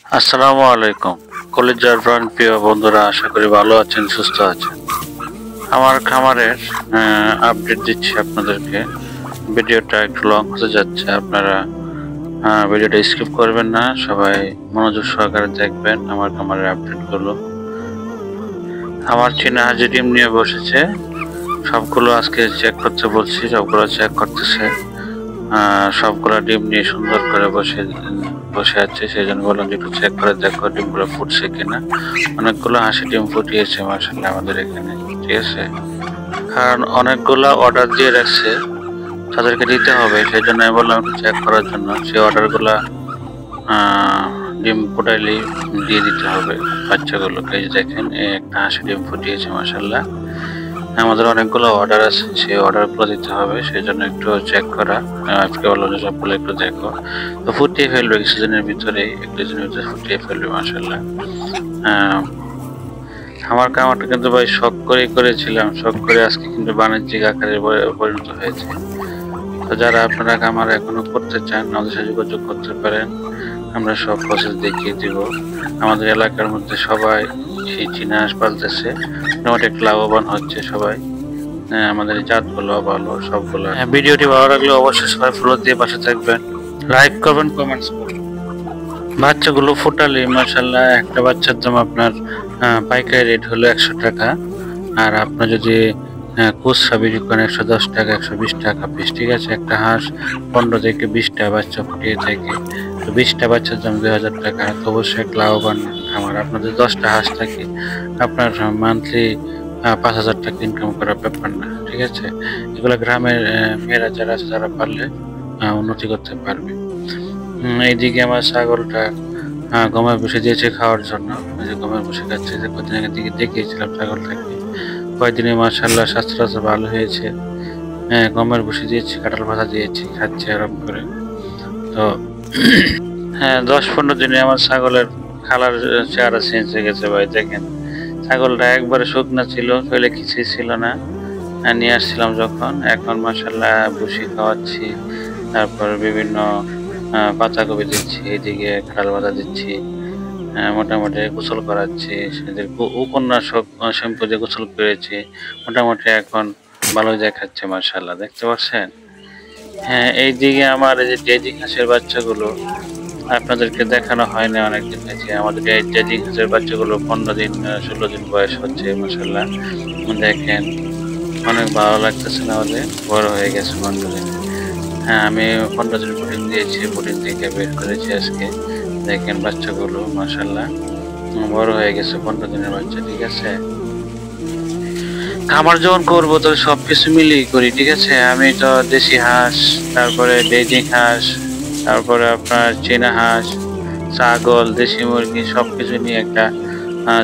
আসসালামু আলাইকুম। কলেজের প্রিয় বন্ধুরা, আশা করি ভালো আছেন, সুস্থ আছেন। আমার খামারের আপডেট দিচ্ছি আপনাদেরকে। ভিডিওটা একটু লং হতে যাচ্ছে, আপনারা ভিডিওটা স্কিপ করবেন না, সবাই মনোযোগ সহকারে দেখবেন আমার খামারের আপডেটগুলো। আমার চীনা হাঁসের ডিম নিয়ে বসেছে, সবগুলো আজকে চেক করতে বলছি, সবগুলো চেক করতেছে। সবগুলো ডিম নিয়ে সুন্দর করে বসে আছে, সেই জন্য বললাম যে একটু চেক করে দেখো ডিমগুলো ফুটছে কিনা। অনেকগুলো হাঁসি ডিম ফুটিয়েছে মাশাআল্লাহ আমাদের এখানে, ঠিক আছে। কারণ অনেকগুলো অর্ডার দিয়ে রাখছে, তাদেরকে দিতে হবে, সেই জন্য আমি বললাম একটু চেক করার জন্য। সেই অর্ডারগুলো ডিম ফুটাইলেই দিয়ে দিতে হবে বাচ্চাগুলোকে। দেখেন একটা হাঁসি ডিম ফুটিয়েছে মাশাআল্লাহ। আমাদের অনেকগুলো অর্ডার আছে, সেই অর্ডারগুলো দিতে হবে, সেই জন্য একটু চেক করা। আজকে বললো যে সবগুলো একটু দেখো, তো ফুটিয়ে ফেলবে কিছুদিনের ভিতরে, এক দুদিনের ভিতরে ফুটিয়ে ফেলবে মাশাআল্লাহ। আমার খামারটা কিন্তু ভাই শখ করেই করেছিলাম, শখ করে আজকে কিন্তু বাণিজ্যিক আকারে পরিণত হয়েছে। তো যারা আপনারা খামার এখনো করতে চান, আমাদের সাথে যোগাযোগ করতে পারেন, আমরা সব প্রসেস দেখিয়ে দিব। আমাদের এলাকার মধ্যে সবাই এই চীনা হাঁস পালতেছে, মোটামুটি একটু লাভবান হচ্ছে সবাই। আমাদের জাতগুলো ভালো সবগুলো। ভিডিওটি ভালো লাগলে অবশ্যই সবাই ফলো দিয়ে পাশে থাকবেন, লাইক করবেন, কমেন্টস করবেন। বাচ্চাগুলো ফুটালে মাশাআল্লাহ একটা বাচ্চার দাম আপনার পাইকারি রেট হলো 100 টাকা, আর আপনার যদি খুচরা বিক্রি করেন 110 টাকা, 120 টাকা পিস, ঠিক আছে। একটা হাঁস 15 থেকে 20টা বাচ্চা ফুটিয়ে থাকে, তো 20টা বাচ্চার দাম 2000 টাকা। তো অবশ্যই এক লাভবান খামার। আপনাদের 10টা হাঁস থাকে, আপনার মান্থলি 5000 টাকা ইনকাম করার ব্যাপার না, ঠিক আছে। এগুলো গ্রামের মেয়েরা যারা আছে তারা পারলে উন্নতি করতে পারবে। এইদিকে আমার ছাগলটা গমের বসে দিয়েছে খাওয়ার জন্য, গমের বসে খাচ্ছে। যে কদিন আগের দিকে দেখিয়েছিলাম ছাগলটাকে, কয়েকদিনে মাশাআল্লাহ স্বাস্থ্য ভালো হয়েছে। গমের বসে দিয়েছি, কাঁঠাল ভাজা দিয়েছি, খাচ্ছে আরাম করে। তো 10-15 দিনে আমার ছাগলের খালার চেহারা চেঞ্জ হয়ে গেছে ভাই। দেখেন ছাগলটা একবারে শুকনা ছিল, শরীরে কিছুই ছিল না, নিয়ে আসছিলাম যখন। এখন মাশাআল্লাহ ভুসি খাওয়াচ্ছি, তারপর বিভিন্ন পাতাকপি দিচ্ছি, এইদিকে কাঁঠাল ভাজা দিচ্ছি, মোটামুটি গোসল করাচ্ছি, সেদের উপন্যাসক শ্যাম্পু দিয়ে গোসল করেছি। মোটামুটি এখন ভালো দেখাচ্ছে মাশাআল্লাহ, দেখতে পাচ্ছেন। এইদিকে আমার এই যে ডেজি হাঁসের বাচ্চাগুলো আপনাদেরকে দেখানো হয় না অনেকদিন হয়েছে। আমাদের এই ডেজি হাঁসের বাচ্চাগুলো 15 দিন 16 দিন বয়স হচ্ছে মাশাআল্লাহ। দেখেন অনেক ভালো লাগতেছে না, ওদের বড় হয়ে গেছে 15 দিন। আমি 15 দিন বোর্ডিং দিয়েছি, বোর্ডিং থেকে বের করেছি আজকে। দেখেন বাচ্চাগুলো মাশাআল্লাহ বড় হয়ে গেছে, 15 দিনের বাচ্চা, ঠিক আছে। খামার যখন করবো তো সবকিছু মিলিয়ে করি, ঠিক আছে। আমি তো দেশি হাঁস, তারপরে বেজিং হাঁস, তারপরে আপনার চীনা হাঁস, ছাগল, দেশি মুরগি সবকিছু নিয়ে একটা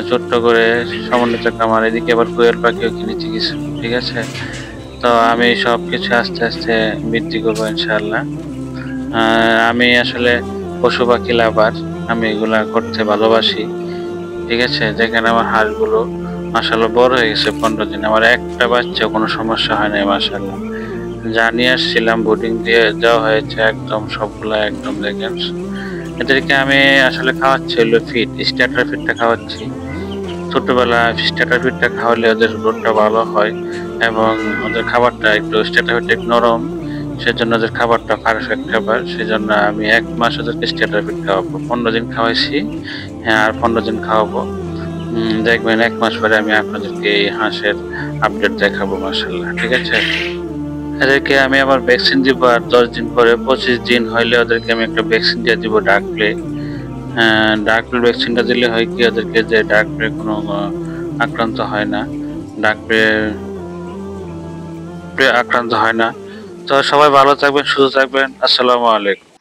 ছোট্ট করে সমন্বিত খামার। এদিকে আবার কোয়েল পাখিও কিনেছি কিছু, ঠিক আছে। তো আমি সবকিছু আস্তে আস্তে বৃদ্ধি করবো ইনশাআল্লাহ। আমি আসলে পশু পাখি লাভার, আমি এগুলা করতে ভালোবাসি, ঠিক আছে। যেখানে আমার হাঁসগুলো মাশাআল্লাহ বড় হয়ে গেছে 15 দিন, আমার একটা বাচ্চা কোনো সমস্যা হয় নাই মাশাআল্লাহ। যা নিয়ে আসছিলাম বোর্ডিং দিয়ে দেওয়া হয়েছে, একদম সবগুলা একদম। দেখেন এদেরকে আমি আসলে খাওয়াচ্ছি হলো ফিড, স্টার্টার ফিডটা খাওয়াচ্ছি। ছোটবেলা স্টার্টার ফিডটা খাওয়ালে ওদের গ্রোথটা ভালো হয়, এবং ওদের খাবারটা একটু স্টার্টার ফিডটা একটু নরম, সেজন্য ওদের খাবারটা পারফেক্ট খাবার। সেজন্য আমি 1 মাস ওদেরকে স্টার্টার ফিড খাওয়াবো, 15 দিন খাওয়াইছি, আর 15 দিন খাওয়াবো। দেখবেন 1 মাস পরে আমি আপনাদেরকে এই হাঁসের আপডেট দেখাবো মাশাআল্লাহ, ঠিক আছে। এদেরকে আমি আবার ভ্যাকসিন দিব, আর 10 দিন পরে 25 দিন হইলে ওদেরকে আমি একটা ভ্যাকসিন দিয়ে দিব, ডার্ক প্লে। ডার্ক প্লে ভ্যাকসিনটা দিলে হয় কি, ওদেরকে যে ডার্ক প্লে কোনো আক্রান্ত হয় না, ডার্ক প্লে আক্রান্ত হয় না। তো সবাই ভালো থাকবেন, সুস্থ থাকবেন। আসসালামু আলাইকুম।